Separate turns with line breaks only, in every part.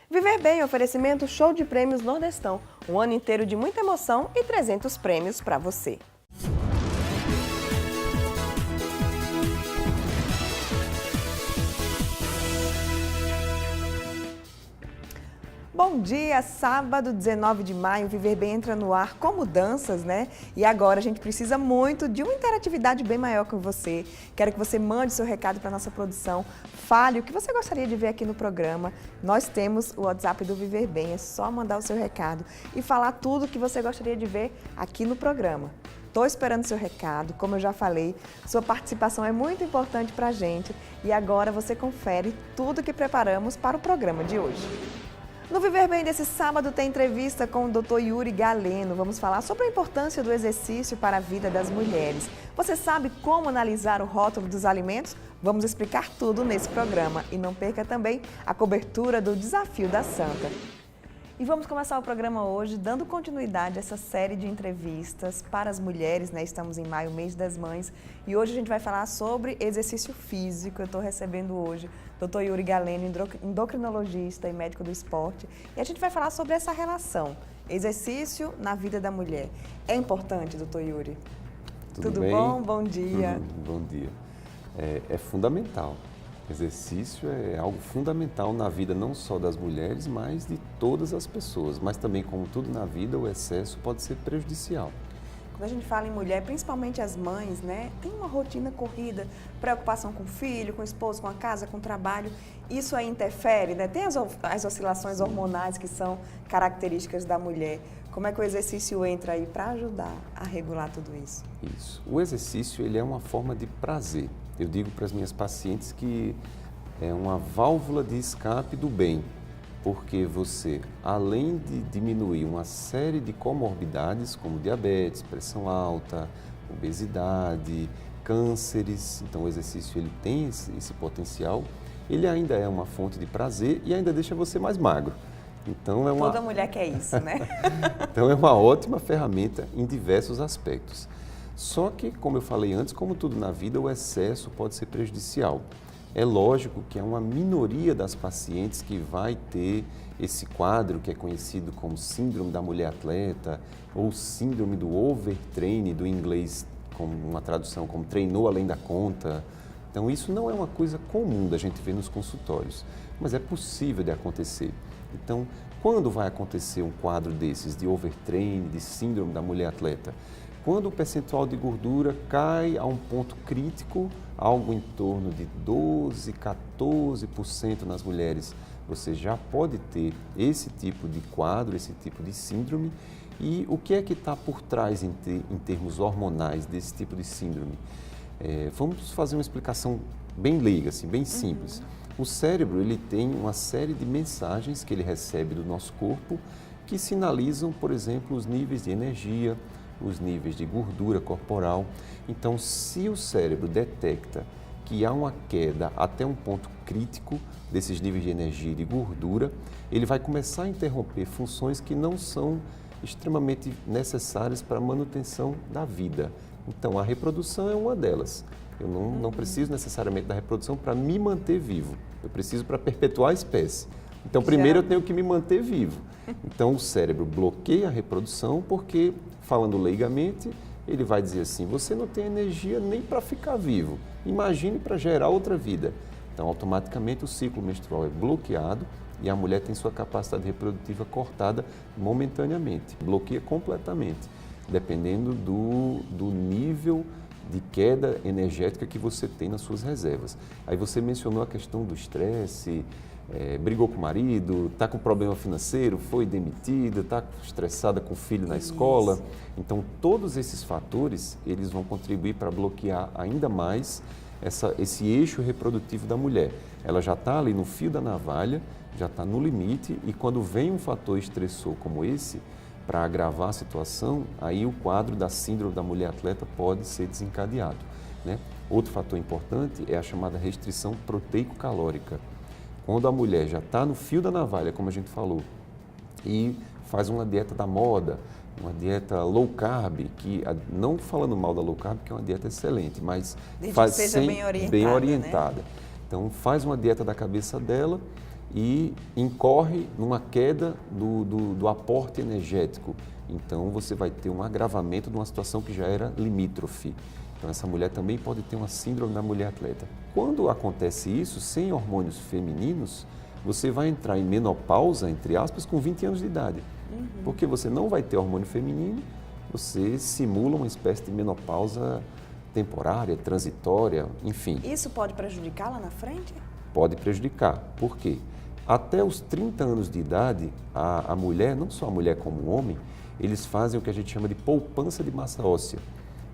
Viver Bem, oferecimento show de prêmios Nordestão. Um ano inteiro de muita emoção e 300 prêmios para você. Bom dia, sábado 19 de maio, Viver Bem entra no ar com mudanças, né? E agora a gente precisa muito de uma interatividade bem maior com você. Quero que você mande seu recado para a nossa produção, fale o que você gostaria de ver aqui no programa. Nós temos o WhatsApp do Viver Bem, é só mandar o seu recado e falar tudo o que você gostaria de ver aqui no programa. Estou esperando seu recado, como eu já falei, sua participação é muito importante para a gente e agora você confere tudo que preparamos para o programa de hoje. No Viver Bem desse sábado tem entrevista com o Dr. Yuri Galeno. Vamos falar sobre a importância do exercício para a vida das mulheres. Você sabe como analisar o rótulo dos alimentos? Vamos explicar tudo nesse programa. E não perca também a cobertura do Desafio da Santa. E vamos começar o programa hoje dando continuidade a essa série de entrevistas para as mulheres, né? Estamos em maio, mês das mães, e hoje a gente vai falar sobre exercício físico. Eu estou recebendo hoje o Dr. Yuri Galeno, endocrinologista e médico do esporte, e a gente vai falar sobre essa relação, exercício na vida da mulher. É importante, Dr. Yuri? Tudo
bem?
Bom? Bom dia.
Bom dia. É fundamental. Exercício é algo fundamental na vida não só das mulheres, mas de todas as pessoas. Mas também, como tudo na vida, o excesso pode ser prejudicial.
Quando a gente fala em mulher, principalmente as mães, né, tem uma rotina corrida, preocupação com o filho, com o esposo, com a casa, com o trabalho. Isso aí interfere, né? Tem as oscilações hormonais que são características da mulher. Como é que o exercício entra aí para ajudar a regular tudo isso?
Isso. O exercício, ele é uma forma de prazer. Eu digo para as minhas pacientes que é uma válvula de escape do bem, porque você, além de diminuir uma série de comorbidades, como diabetes, pressão alta, obesidade, cânceres, então o exercício ele tem esse potencial, ele ainda é uma fonte de prazer e ainda deixa você mais magro. Então,
Toda mulher quer isso, né?
Então é uma ótima ferramenta em diversos aspectos. Só que, como eu falei antes, como tudo na vida, o excesso pode ser prejudicial. É lógico que é uma minoria das pacientes que vai ter esse quadro que é conhecido como síndrome da mulher atleta ou síndrome do overtraining, do inglês, como uma tradução como treinou além da conta. Então isso não é uma coisa comum da gente ver nos consultórios, mas é possível de acontecer. Então, quando vai acontecer um quadro desses, de overtraining, de síndrome da mulher atleta? Quando o percentual de gordura cai a um ponto crítico, algo em torno de 12, 14% nas mulheres, você já pode ter esse tipo de quadro, esse tipo de síndrome. E o que é que está por trás em termos hormonais desse tipo de síndrome? Vamos fazer uma explicação bem leiga, assim, bem simples. O cérebro ele tem uma série de mensagens que ele recebe do nosso corpo que sinalizam, por exemplo, os níveis de energia, os níveis de gordura corporal. Então, se o cérebro detecta que há uma queda até um ponto crítico desses níveis de energia e de gordura, ele vai começar a interromper funções que não são extremamente necessárias para a manutenção da vida. Então, a reprodução é uma delas. Eu não preciso necessariamente da reprodução para me manter vivo. Eu preciso para perpetuar a espécie. Então, primeiro eu tenho que me manter vivo. Então, o cérebro bloqueia a reprodução porque, falando leigamente, ele vai dizer assim, você não tem energia nem para ficar vivo. Imagine para gerar outra vida. Então, automaticamente, o ciclo menstrual é bloqueado e a mulher tem sua capacidade reprodutiva cortada momentaneamente. Bloqueia completamente, dependendo do nível de queda energética que você tem nas suas reservas. Aí você mencionou a questão do estresse, brigou com o marido, está com problema financeiro, foi demitida, está estressada com o filho na escola. Então, todos esses fatores, eles vão contribuir para bloquear ainda mais esse eixo reprodutivo da mulher. Ela já está ali no fio da navalha, já está no limite e quando vem um fator estressor como esse, para agravar a situação, aí o quadro da síndrome da mulher atleta pode ser desencadeado, né? Outro fator importante é a chamada restrição proteico-calórica. Quando a mulher já está no fio da navalha, como a gente falou, e faz uma dieta da moda, uma dieta low carb, que não falando mal da low carb, que é uma dieta excelente, mas
desde que seja bem orientada,
né? Então faz uma dieta da cabeça dela e incorre numa queda do aporte energético. Então, você vai ter um agravamento de uma situação que já era limítrofe. Então, essa mulher também pode ter uma síndrome da mulher atleta. Quando acontece isso, sem hormônios femininos, você vai entrar em menopausa, entre aspas, com 20 anos de idade. Porque você não vai ter hormônio feminino, você simula uma espécie de menopausa temporária, transitória, enfim.
Isso pode prejudicar lá na frente?
Pode prejudicar. Por quê? Até os 30 anos de idade, a mulher, não só a mulher como o homem, eles fazem o que a gente chama de poupança de massa óssea.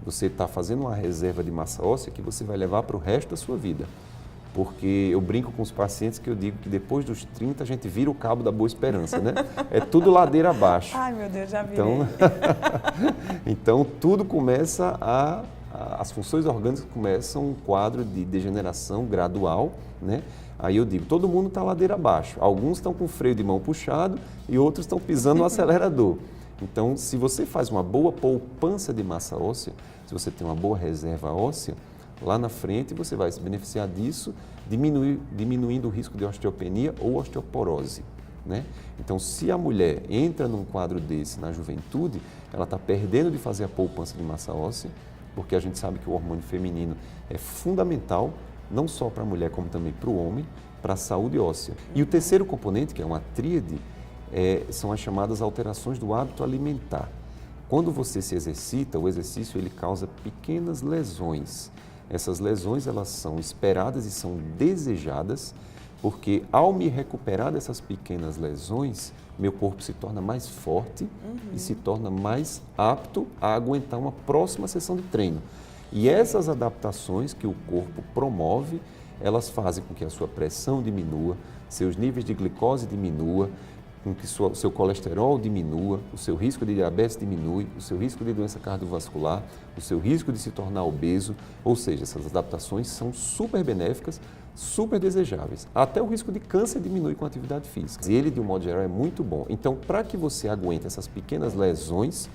Você está fazendo uma reserva de massa óssea que você vai levar para o resto da sua vida. Porque eu brinco com os pacientes que eu digo que depois dos 30 a gente vira o cabo da boa esperança, né? É tudo ladeira abaixo.
Ai, meu Deus, já virei.
Então tudo começa as funções orgânicas começam um quadro de degeneração gradual, né? Aí eu digo, todo mundo está ladeira abaixo. Alguns estão com o freio de mão puxado e outros estão pisando no acelerador. Então, se você faz uma boa poupança de massa óssea, se você tem uma boa reserva óssea, lá na frente você vai se beneficiar disso, diminuindo o risco de osteopenia ou osteoporose, né? Então, se a mulher entra num quadro desse na juventude, ela está perdendo de fazer a poupança de massa óssea, porque a gente sabe que o hormônio feminino é fundamental, não só para a mulher, como também para o homem, para a saúde óssea. E o terceiro componente, que é uma tríade, são as chamadas alterações do hábito alimentar. Quando você se exercita, o exercício ele causa pequenas lesões. Essas lesões elas são esperadas e são desejadas, porque ao me recuperar dessas pequenas lesões, meu corpo se torna mais forte e se torna mais apto a aguentar uma próxima sessão de treino. E essas adaptações que o corpo promove, elas fazem com que a sua pressão diminua, seus níveis de glicose diminua, com que o seu colesterol diminua, o seu risco de diabetes diminui, o seu risco de doença cardiovascular, o seu risco de se tornar obeso, ou seja, essas adaptações são super benéficas, super desejáveis. Até o risco de câncer diminui com a atividade física. Ele, de um modo geral, é muito bom. Então, para que você aguente essas pequenas lesões,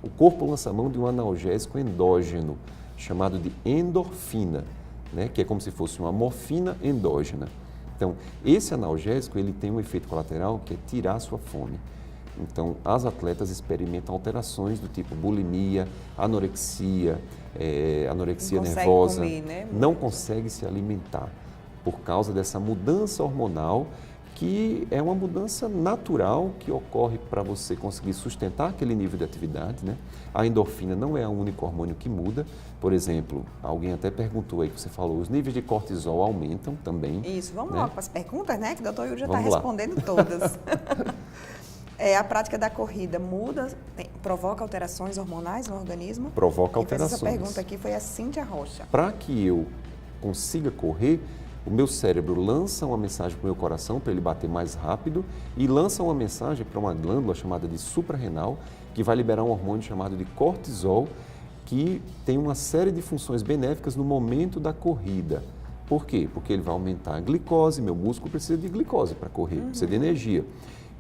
o corpo lança mão de um analgésico endógeno, chamado de endorfina, né? Que é como se fosse uma morfina endógena. Então, esse analgésico ele tem um efeito colateral que é tirar a sua fome. Então, as atletas experimentam alterações do tipo bulimia, anorexia, anorexia nervosa,
comer, né?
Não consegue se alimentar por causa dessa mudança hormonal, que é uma mudança natural que ocorre para você conseguir sustentar aquele nível de atividade, né? A endorfina não é o único hormônio que muda. Por exemplo, alguém até perguntou aí que você falou, os níveis de cortisol aumentam também.
Isso, vamos
né?
logo para as perguntas, né? Que o doutor Yuri já está
Vamos lá.
respondendo todas. A prática da corrida muda, provoca alterações hormonais no organismo?
Provoca
Quem fez
alterações.
essa pergunta aqui foi a Cíntia Rocha.
Para que eu consiga correr, o meu cérebro lança uma mensagem para o meu coração para ele bater mais rápido e lança uma mensagem para uma glândula chamada de suprarrenal, que vai liberar um hormônio chamado de cortisol, que tem uma série de funções benéficas no momento da corrida. Por quê? Porque ele vai aumentar a glicose, meu músculo precisa de glicose para correr, precisa de energia.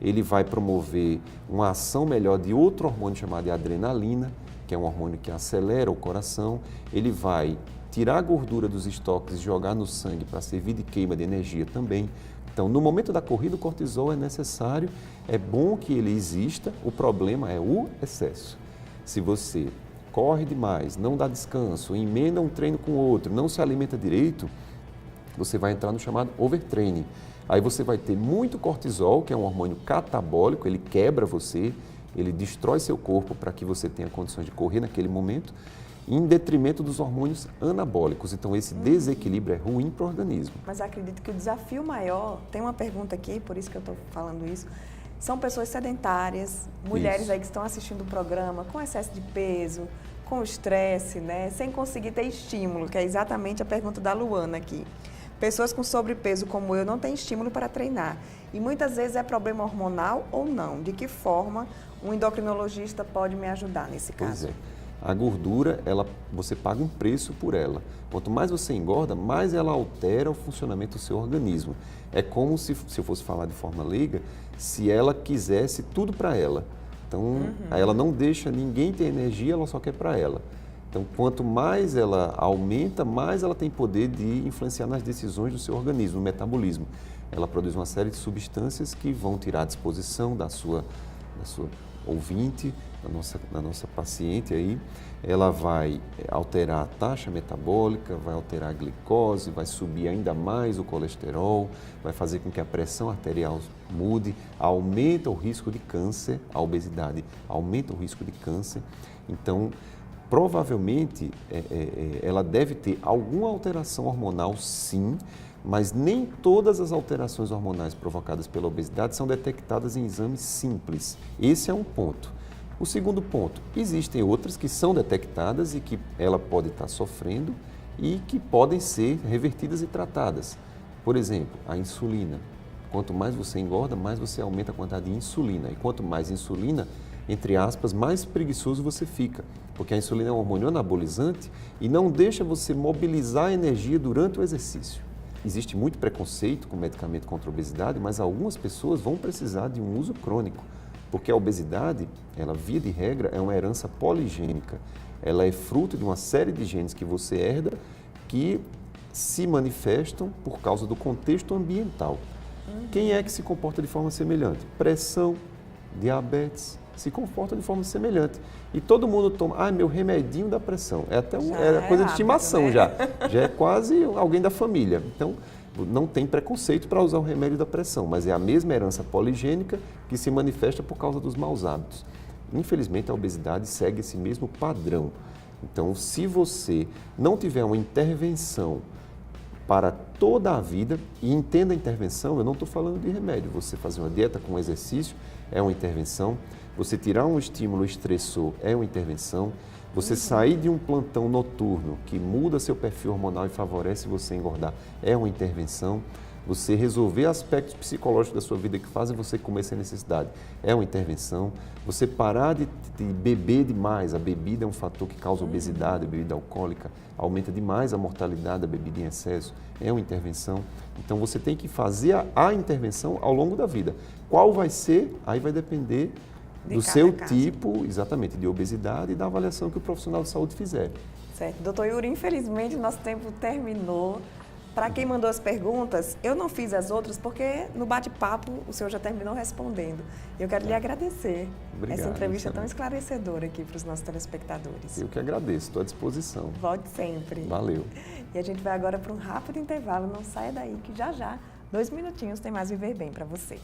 Ele vai promover uma ação melhor de outro hormônio chamado de adrenalina, que é um hormônio que acelera o coração. Ele vai tirar a gordura dos estoques e jogar no sangue para servir de queima de energia também. Então, no momento da corrida, o cortisol é necessário, é bom que ele exista, o problema é o excesso. Se você corre demais, não dá descanso, emenda um treino com o outro, não se alimenta direito, você vai entrar no chamado overtraining. Aí você vai ter muito cortisol, que é um hormônio catabólico, ele quebra você, ele destrói seu corpo para que você tenha condições de correr naquele momento, em detrimento dos hormônios anabólicos. Então, esse desequilíbrio é ruim para o organismo.
Mas acredito que o desafio maior, tem uma pergunta aqui, por isso que eu estou falando isso, são pessoas sedentárias, mulheres
Isso.
aí que estão assistindo o programa com excesso de peso, com estresse, né, sem conseguir ter estímulo, que é exatamente a pergunta da Luana aqui. Pessoas com sobrepeso como eu não têm estímulo para treinar. E muitas vezes é problema hormonal ou não. De que forma um endocrinologista pode me ajudar nesse caso?
Pois é. A gordura, você paga um preço por ela. Quanto mais você engorda, mais ela altera o funcionamento do seu organismo. É como se eu fosse falar de forma leiga, se ela quisesse tudo para ela. Então, ela não deixa ninguém ter energia, ela só quer para ela. Então, quanto mais ela aumenta, mais ela tem poder de influenciar nas decisões do seu organismo, no metabolismo. ela produz uma série de substâncias que vão tirar a disposição da sua ouvinte, da nossa paciente aí. Ela vai alterar a taxa metabólica, vai alterar a glicose, vai subir ainda mais o colesterol, vai fazer com que a pressão arterial mude, aumenta o risco de câncer, a obesidade aumenta o risco de câncer. Então, provavelmente, ela deve ter alguma alteração hormonal, sim, mas nem todas as alterações hormonais provocadas pela obesidade são detectadas em exames simples. Esse é um ponto. O segundo ponto, existem outras que são detectadas e que ela pode estar sofrendo e que podem ser revertidas e tratadas. Por exemplo, a insulina. Quanto mais você engorda, mais você aumenta a quantidade de insulina. E quanto mais insulina, entre aspas, mais preguiçoso você fica. Porque a insulina é um hormônio anabolizante e não deixa você mobilizar a energia durante o exercício. Existe muito preconceito com medicamento contra a obesidade, mas algumas pessoas vão precisar de um uso crônico. Porque a obesidade, ela via de regra, é uma herança poligênica. Ela é fruto de uma série de genes que você herda que se manifestam por causa do contexto ambiental. Quem é que se comporta de forma semelhante? Pressão, diabetes, se comporta de forma semelhante. E todo mundo toma, meu remedinho da pressão. É até coisa de estimação, né? Já é quase alguém da família. Então, não tem preconceito para usar o remédio da pressão, mas é a mesma herança poligênica que se manifesta por causa dos maus hábitos. Infelizmente, a obesidade segue esse mesmo padrão. Então, se você não tiver uma intervenção para toda a vida, e entenda a intervenção, eu não estou falando de remédio, você fazer uma dieta com exercício é uma intervenção, você tirar um estímulo estressor é uma intervenção, você sair de um plantão noturno que muda seu perfil hormonal e favorece você engordar é uma intervenção. Você resolver aspectos psicológicos da sua vida que fazem você comer sem necessidade é uma intervenção. Você parar de beber demais, a bebida é um fator que causa obesidade, a bebida alcoólica aumenta demais a mortalidade da bebida em excesso, é uma intervenção. Então você tem que fazer a intervenção ao longo da vida. Qual vai ser? Aí vai depender do seu tipo, exatamente, de obesidade e da avaliação que o profissional de saúde fizer.
Certo. Doutor Yuri, infelizmente nosso tempo terminou. Para quem mandou as perguntas, eu não fiz as outras porque no bate-papo o senhor já terminou respondendo. Eu quero lhe agradecer.
Obrigado,
essa entrevista tão esclarecedora aqui para os nossos telespectadores.
Eu que agradeço, estou à disposição.
Volte sempre.
Valeu.
E a gente vai agora para um rápido intervalo, não saia daí que já, 2 minutinhos, tem mais Viver Bem para você.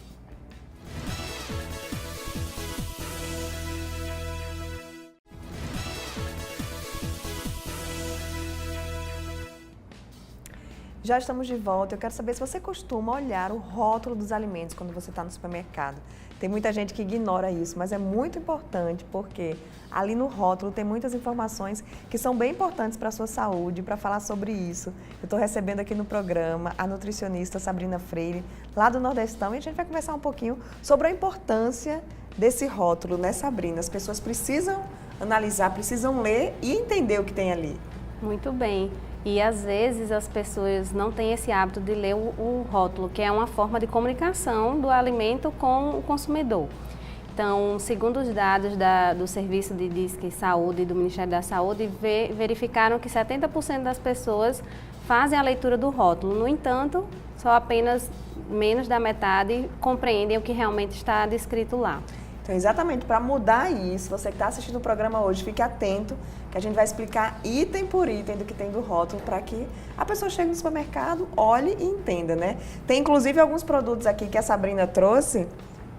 Já estamos de volta. Eu quero saber se você costuma olhar o rótulo dos alimentos quando você está no supermercado. Tem muita gente que ignora isso, mas é muito importante porque ali no rótulo tem muitas informações que são bem importantes para a sua saúde. Para falar sobre isso, eu estou recebendo aqui no programa a nutricionista Sabrina Freire, lá do Nordestão, e a gente vai conversar um pouquinho sobre a importância desse rótulo, né, Sabrina? As pessoas precisam analisar, precisam ler e entender o que tem ali.
Muito bem. E às vezes as pessoas não têm esse hábito de ler o rótulo, que é uma forma de comunicação do alimento com o consumidor. Então, segundo os dados do Serviço de Disque Saúde e do Ministério da Saúde, verificaram que 70% das pessoas fazem a leitura do rótulo. No entanto, só apenas menos da metade compreendem o que realmente está descrito lá.
Então, exatamente, para mudar isso, você que está assistindo o programa hoje, fique atento, que a gente vai explicar item por item do que tem do rótulo, para que a pessoa chegue no supermercado, olhe e entenda, né? Tem, inclusive, alguns produtos aqui que a Sabrina trouxe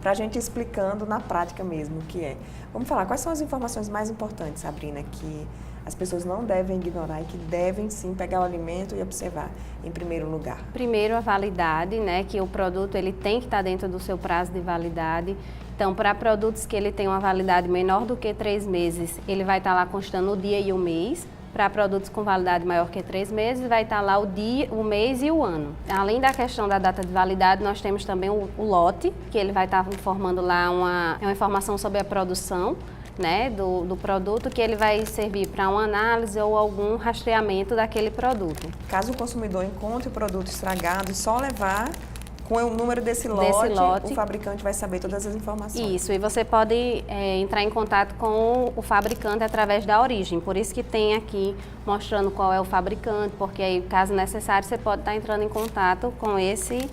para a gente ir explicando na prática mesmo o que é. Vamos falar, quais são as informações mais importantes, Sabrina, que as pessoas não devem ignorar e que devem sim pegar o alimento e observar em primeiro lugar?
Primeiro, a validade, né? Que o produto ele tem que estar dentro do seu prazo de validade. Então, para produtos que ele tem uma validade menor do que 3 meses, ele vai estar lá constando o dia e o mês. Para produtos com validade maior que 3 meses, vai estar lá o dia, o mês e o ano. Além da questão da data de validade, nós temos também o lote, que ele vai estar informando lá uma informação sobre a produção, né, do produto, que ele vai servir para uma análise ou algum rastreamento daquele produto.
Caso o consumidor encontre o produto estragado, só levar com o número desse lote, o fabricante vai saber todas as informações.
Isso, e você pode entrar em contato com o fabricante através da origem. Por isso que tem aqui mostrando qual é o fabricante, porque aí, caso necessário, você pode estar entrando em contato com esse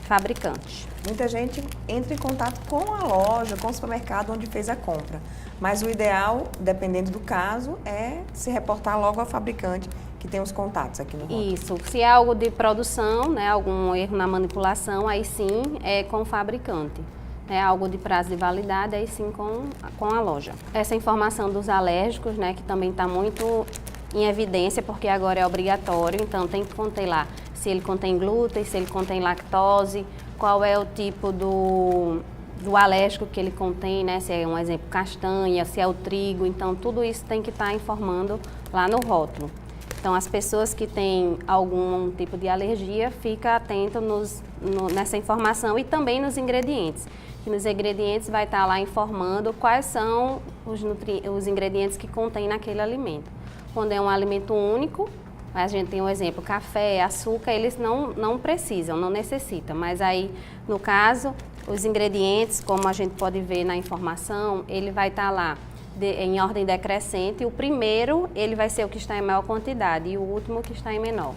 fabricante.
Muita gente entra em contato com a loja, com o supermercado onde fez a compra. Mas o ideal, dependendo do caso, é se reportar logo ao fabricante que tem os contatos aqui no rótulo.
Isso. Se é algo de produção, né, algum erro na manipulação, aí sim é com o fabricante. É algo de prazo de validade, aí sim com a loja. Essa informação dos alérgicos, né, que também está muito em evidência, porque agora é obrigatório, então tem que conter lá se ele contém glúten, se ele contém lactose, qual é o tipo do alérgico que ele contém, né? Se é um exemplo castanha, se é o trigo, então tudo isso tem que estar informando lá no rótulo. Então as pessoas que têm algum tipo de alergia, fica atento nessa informação e também nos ingredientes. Que nos ingredientes vai estar lá informando quais são os ingredientes que contém naquele alimento. Quando é um alimento único, a gente tem um exemplo, café, açúcar, eles não precisam, não necessitam, mas aí, no caso, os ingredientes, como a gente pode ver na informação, ele vai estar lá em ordem decrescente, e o primeiro, ele vai ser o que está em maior quantidade, e o último que está em menor.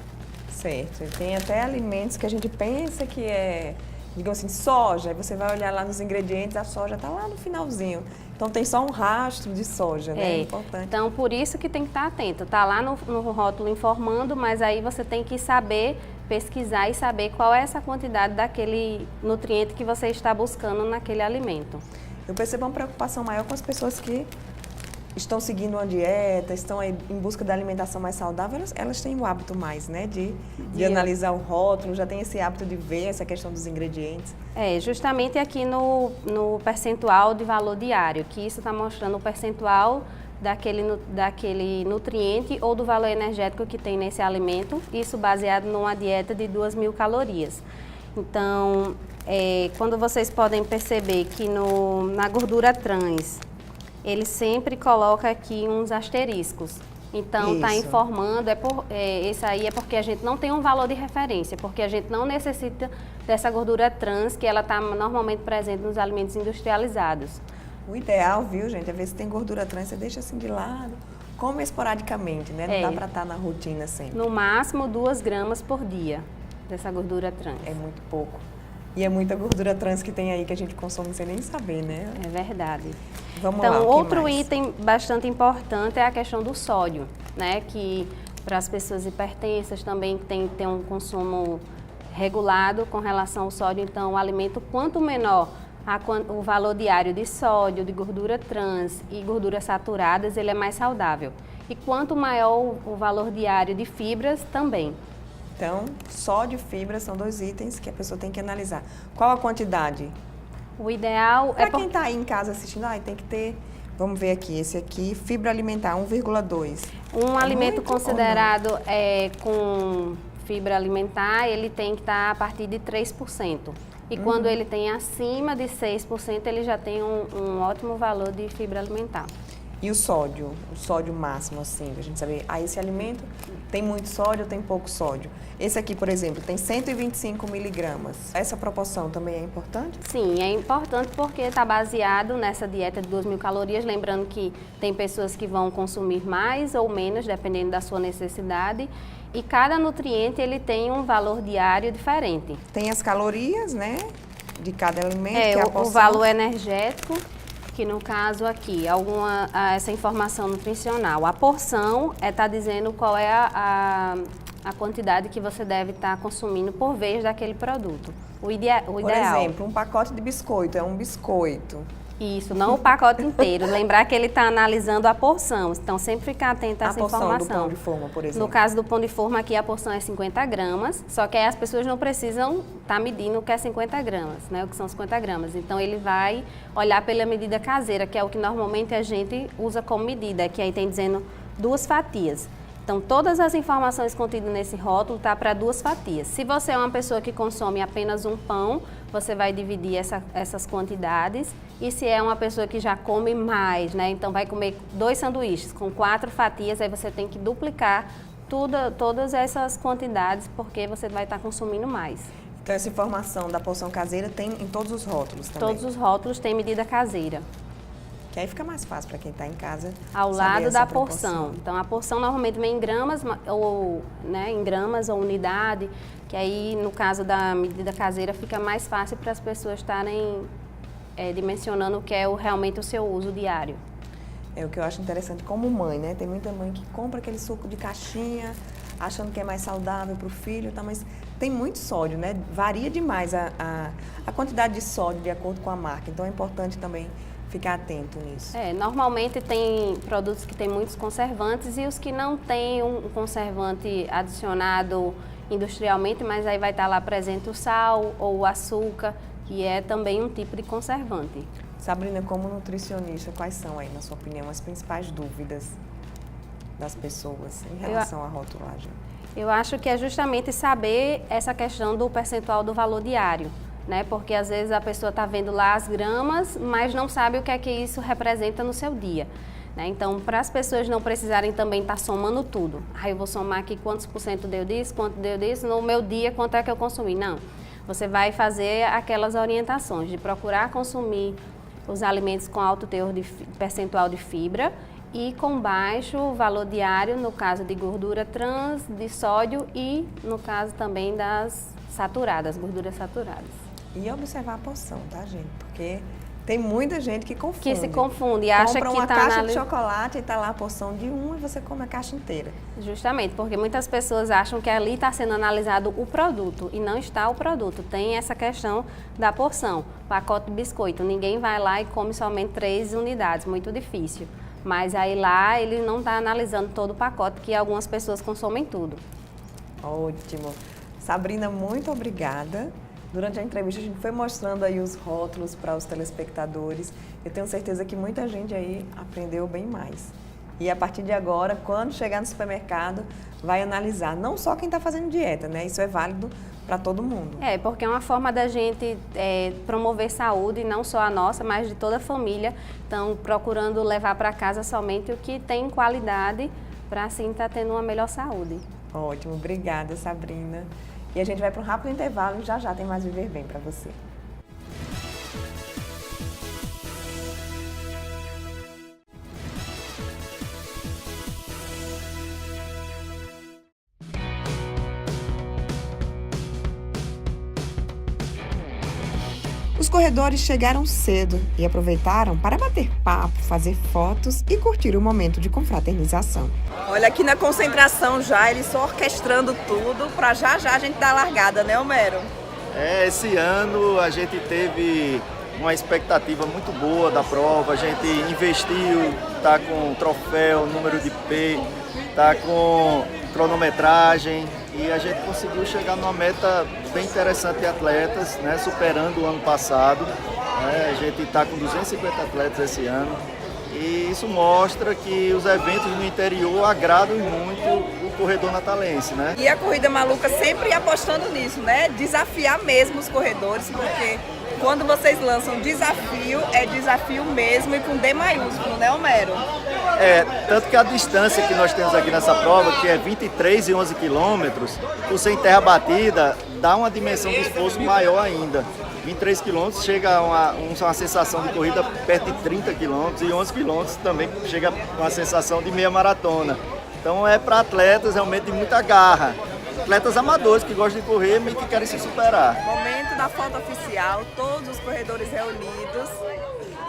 Certo, e tem até alimentos que a gente pensa que é, digamos assim, soja, aí você vai olhar lá nos ingredientes, a soja está lá no finalzinho. Então tem só um rastro de soja, né? É importante.
Então por isso que tem que estar atento. Está lá no rótulo informando, mas aí você tem que saber pesquisar e saber qual é essa quantidade daquele nutriente que você está buscando naquele alimento.
Eu percebo uma preocupação maior com as pessoas que estão seguindo uma dieta, estão aí em busca da alimentação mais saudável, elas têm o hábito mais, né, de analisar o rótulo, já tem esse hábito de ver essa questão dos ingredientes.
Justamente aqui no percentual de valor diário, que isso está mostrando o percentual daquele nutriente ou do valor energético que tem nesse alimento, isso baseado numa dieta de 2.000 calorias. Então, quando vocês podem perceber que na gordura trans, ele sempre coloca aqui uns asteriscos. Então, está informando, esse aí é porque a gente não tem um valor de referência, porque a gente não necessita dessa gordura trans, que ela está normalmente presente nos alimentos industrializados.
O ideal, viu, gente, é ver se tem gordura trans, você deixa assim de lado, come esporadicamente, né? Não dá para estar na rotina sempre.
No máximo 2 gramas por dia dessa gordura trans.
É muito pouco. E é muita gordura trans que tem aí que a gente consome sem nem saber, né?
É verdade.
Vamos lá,
então, outro item bastante importante é a questão do sódio, né? Que para as pessoas hipertensas também tem que ter um consumo regulado com relação ao sódio. Então, o alimento, quanto menor o valor diário de sódio, de gordura trans e gorduras saturadas, ele é mais saudável. E quanto maior o valor diário de fibras, também.
Então, sódio e fibra são 2 itens que a pessoa tem que analisar. Qual a quantidade?
O ideal
para quem está aí em casa assistindo, tem que ter, vamos ver aqui, esse aqui, fibra alimentar, 1,2.
Um alimento considerado com fibra alimentar, ele tem que estar a partir de 3%. E quando ele tem acima de 6%, ele já tem um ótimo valor de fibra alimentar.
E o sódio máximo, assim, pra gente saber, esse alimento tem muito sódio ou tem pouco sódio? Esse aqui, por exemplo, tem 125 miligramas. Essa proporção também é importante?
Sim, é importante porque está baseado nessa dieta de 2.000 calorias, lembrando que tem pessoas que vão consumir mais ou menos, dependendo da sua necessidade, e cada nutriente ele tem um valor diário diferente.
Tem as calorias, né, de cada alimento, que é a porção.
O valor energético, que no caso aqui, essa informação nutricional. A porção está dizendo qual é a quantidade que você deve estar consumindo por vez daquele produto. O ideal.
Por exemplo, um pacote de biscoito é um biscoito.
Isso, não o pacote inteiro. Lembrar que ele está analisando a porção. Então, sempre ficar atento a essa informação.
A porção do pão de forma, por exemplo.
No caso do pão de forma, aqui a porção é 50 gramas, só que aí as pessoas não precisam estar medindo o que é 50 gramas, né? O que são 50 gramas. Então, ele vai olhar pela medida caseira, que é o que normalmente a gente usa como medida, que aí tem dizendo 2 fatias. Então, todas as informações contidas nesse rótulo tá para 2 fatias. Se você é uma pessoa que consome apenas um pão, você vai dividir essas quantidades. E se é uma pessoa que já come mais, né? Então, vai comer 2 sanduíches com 4 fatias, aí você tem que duplicar todas essas quantidades, porque você vai estar consumindo mais.
Então, essa informação da porção caseira tem em todos os rótulos também?
Todos os rótulos têm medida caseira.
Que aí fica mais fácil para quem está em casa.
Ao
saber
lado
essa
da
proporção.
porção. Então, a porção normalmente vem em gramas ou, né, em gramas ou unidade, que aí, no caso da medida caseira, fica mais fácil para as pessoas estarem dimensionando o que é realmente o seu uso diário.
É o que eu acho interessante como mãe, né? Tem muita mãe que compra aquele suco de caixinha, achando que é mais saudável para o filho, tá? Mas tem muito sódio, né? Varia demais a quantidade de sódio de acordo com a marca. Então é importante também ficar atento nisso.
Normalmente tem produtos que têm muitos conservantes e os que não têm um conservante adicionado industrialmente, mas aí vai estar lá presente o sal ou o açúcar, que é também um tipo de conservante.
Sabrina, como nutricionista, quais são aí, na sua opinião, as principais dúvidas das pessoas em relação à rotulagem?
Eu acho que é justamente saber essa questão do percentual do valor diário, né? Porque às vezes a pessoa está vendo lá as gramas, mas não sabe o que é que isso representa no seu dia. Né? Então, para as pessoas não precisarem também estar somando tudo. Eu vou somar aqui quantos por cento deu disso, quanto deu disso, no meu dia quanto é que eu consumi. Não, você vai fazer aquelas orientações de procurar consumir os alimentos com alto teor de percentual de fibra e com baixo valor diário, no caso de gordura trans, de sódio e no caso também das saturadas, gorduras saturadas.
E observar a porção, tá, gente? Porque tem muita gente que confunde.
Que se confunde e acha que
compra uma
tá
caixa de chocolate e tá lá a porção de um e você come a caixa inteira.
Justamente, porque muitas pessoas acham que ali está sendo analisado o produto e não está o produto. Tem essa questão da porção. Pacote de biscoito, ninguém vai lá e come somente 3 unidades, muito difícil. Mas aí lá ele não está analisando todo o pacote, que algumas pessoas consomem tudo.
Ótimo. Sabrina, muito obrigada. Durante a entrevista a gente foi mostrando aí os rótulos para os telespectadores. Eu tenho certeza que muita gente aí aprendeu bem mais. E a partir de agora, quando chegar no supermercado, vai analisar. Não só quem está fazendo dieta, né? Isso é válido para todo mundo.
Porque é uma forma da gente promover saúde, não só a nossa, mas de toda a família. Então, procurando levar para casa somente o que tem qualidade para assim estar tendo uma melhor saúde.
Ótimo, obrigada, Sabrina. E a gente vai para um rápido intervalo e já tem mais Viver Bem para você. Os corredores chegaram cedo e aproveitaram para bater papo, fazer fotos e curtir o momento de confraternização. Olha, aqui na concentração já, eles estão orquestrando tudo para já a gente dar a largada, né, Homero?
Esse ano a gente teve uma expectativa muito boa da prova, a gente investiu, está com troféu, número de P, está com cronometragem e a gente conseguiu chegar numa meta bem interessante de atletas, né, superando o ano passado. A gente está com 250 atletas esse ano e isso mostra que os eventos no interior agradam muito o corredor natalense, né?
E a Corrida Maluca sempre apostando nisso, né? Desafiar mesmo os corredores, porque quando vocês lançam desafio, é desafio mesmo e com D maiúsculo, né, Homero?
Tanto que a distância que nós temos aqui nessa prova, que é 23 e 11 quilômetros, por ser em terra batida, dá uma dimensão de esforço maior ainda. 23 quilômetros chega a uma sensação de corrida perto de 30 quilômetros e 11 quilômetros também chega com a sensação de meia maratona. Então é para atletas realmente de muita garra. Atletas amadores que gostam de correr e que querem se superar.
Momento da foto oficial, todos os corredores reunidos.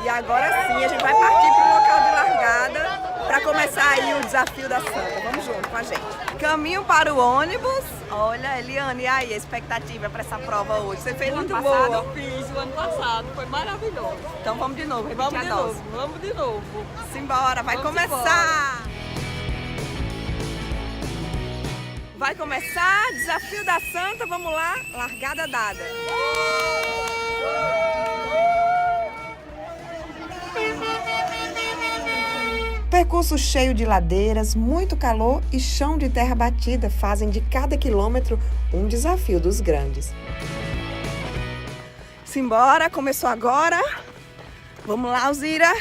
E agora sim a gente vai partir para o local de largada para começar aí o desafio da Santa. Vamos junto com a gente. Caminho para o ônibus. Olha, Eliane, e aí a expectativa para essa prova hoje? Você fez
Muito
ano passado?
boa, fiz o ano passado, foi maravilhoso.
Então vamos de novo, repetir a dose.
Vamos de novo.
Simbora, vai
Vamos
começar! Vai começar, desafio da Santa, vamos lá, largada dada. Percurso cheio de ladeiras, muito calor e chão de terra batida fazem de cada quilômetro um desafio dos grandes. Simbora, começou agora. Vamos lá, Alzira.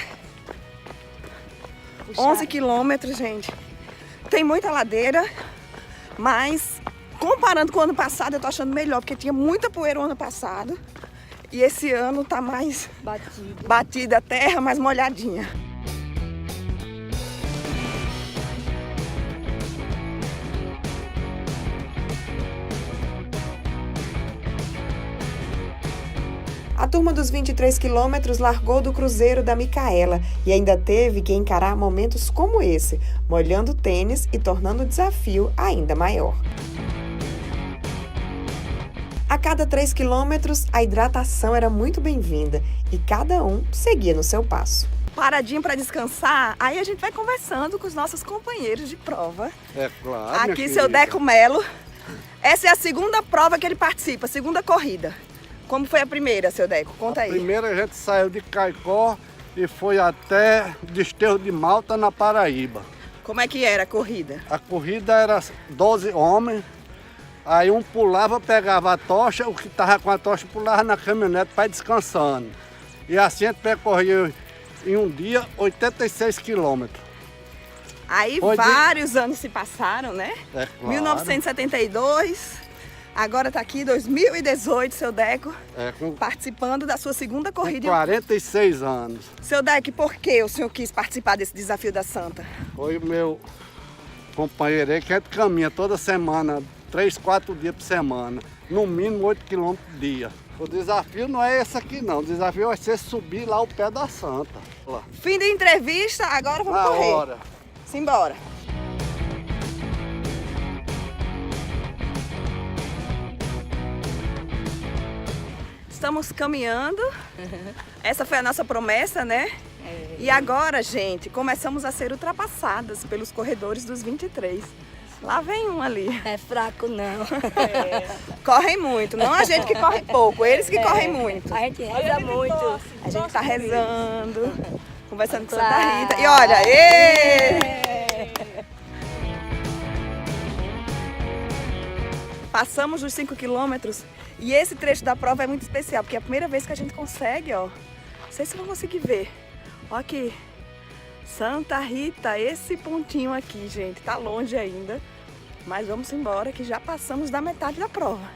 11 quilômetros, gente. Tem muita ladeira, mas comparando com o ano passado, eu tô achando melhor, porque tinha muita poeira o ano passado. E esse ano tá mais batida a terra, mais molhadinha. A turma dos 23 quilômetros largou do cruzeiro da Micaela e ainda teve que encarar momentos como esse, molhando o tênis e tornando o desafio ainda maior. A cada 3 quilômetros, a hidratação era muito bem-vinda e cada um seguia no seu passo. Paradinho para descansar, aí a gente vai conversando com os nossos companheiros de prova.
É claro.
Aqui, seu Deco Melo. Essa é a segunda prova que ele participa, a segunda corrida. Como foi a primeira, seu Deco? Conta aí.
A primeira a gente saiu de Caicó e foi até Desterro de Malta, na Paraíba.
Como é que era a corrida?
A corrida era 12 homens, aí um pulava, pegava a tocha, o que estava com a tocha pulava na caminhonete para ir descansando. E assim a gente percorreu em um dia 86 quilômetros.
Aí vários anos se passaram, né?
É claro.
1972... Agora está aqui 2018, seu Deco, participando da sua segunda corrida.
46 anos.
Seu Deco, por que o senhor quis participar desse desafio da Santa?
Foi o meu companheiro aí que a gente caminha toda semana, 3, 4 dias por semana, no mínimo 8 quilômetros por dia. O desafio não é esse aqui não, o desafio vai ser subir lá o pé da Santa. Lá.
Fim da entrevista, agora vamos correr.
Hora.
Simbora. Estamos caminhando, essa foi a nossa promessa, né? E agora, gente, começamos a ser ultrapassadas pelos corredores dos 23. Lá vem um ali.
É fraco não.
Correm muito, não a gente que corre pouco, eles que correm muito.
A gente reza muito.
A gente tá rezando, conversando com Santa Rita. E olha, ê! Passamos dos 5 quilômetros e esse trecho da prova é muito especial, porque é a primeira vez que a gente consegue, ó. Não sei se vão conseguir ver. Ó aqui, Santa Rita, esse pontinho aqui, gente, tá longe ainda. Mas vamos embora que já passamos da metade da prova.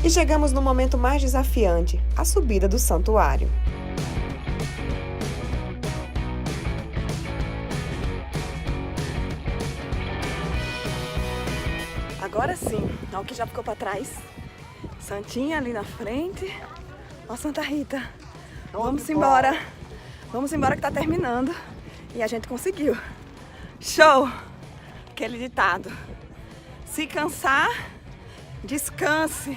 E chegamos no momento mais desafiante, a subida do santuário. Agora sim, olha o que já ficou para trás. Santinha ali na frente. Ó, Santa Rita. Vamos embora. Vamos embora que tá terminando. E a gente conseguiu. Show! Aquele ditado. Se cansar, descanse.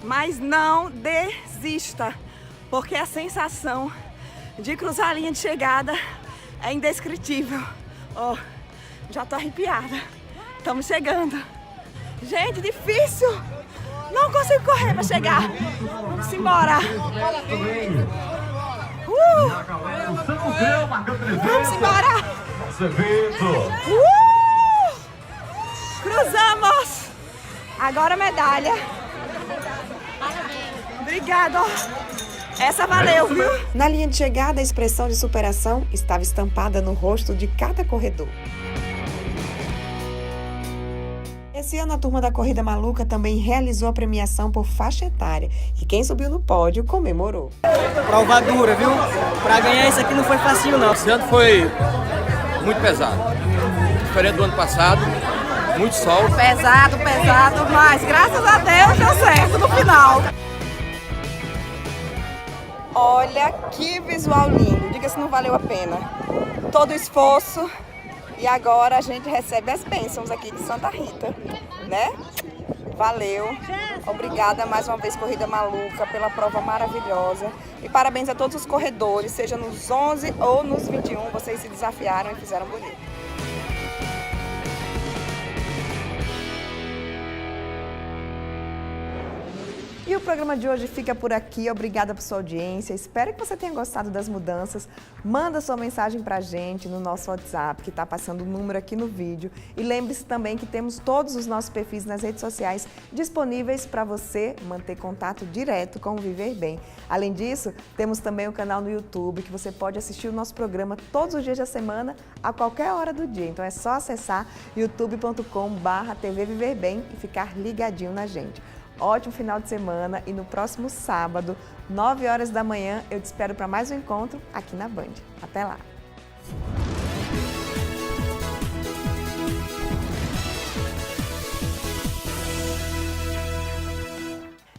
Mas não desista. Porque a sensação de cruzar a linha de chegada é indescritível. Ó, já tô arrepiada. Estamos chegando. Gente, difícil! Não consigo correr para chegar. Vamos embora. Vamos embora. Cruzamos. Agora medalha. Obrigada. Essa valeu, viu? Na linha de chegada, a expressão de superação estava estampada no rosto de cada corredor. Esse ano a turma da Corrida Maluca também realizou a premiação por faixa etária e quem subiu no pódio comemorou.
Prova dura, viu? Pra ganhar isso aqui não foi fácil não.
Esse ano foi muito pesado, diferente do ano passado, muito sol.
Pesado, mas graças a Deus deu certo no final. Olha que visual lindo, diga se não valeu a pena. Todo o esforço. E agora a gente recebe as bênçãos aqui de Santa Rita, né? Valeu. Obrigada mais uma vez, Corrida Maluca, pela prova maravilhosa. E parabéns a todos os corredores, seja nos 11 ou nos 21, vocês se desafiaram e fizeram bonito. E o programa de hoje fica por aqui. Obrigada por sua audiência. Espero que você tenha gostado das mudanças. Manda sua mensagem pra gente no nosso WhatsApp, que está passando o número aqui no vídeo. E lembre-se também que temos todos os nossos perfis nas redes sociais disponíveis para você manter contato direto com o Viver Bem. Além disso, temos também o canal no YouTube, que você pode assistir o nosso programa todos os dias da semana, a qualquer hora do dia. Então é só acessar youtube.com/TV Viver Bem e ficar ligadinho na gente. Ótimo final de semana e no próximo sábado, 9 horas da manhã, eu te espero para mais um encontro aqui na Band. Até lá!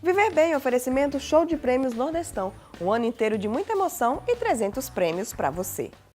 Viver Bem, oferecimento show de prêmios Nordestão. Um ano inteiro de muita emoção e 300 prêmios para você.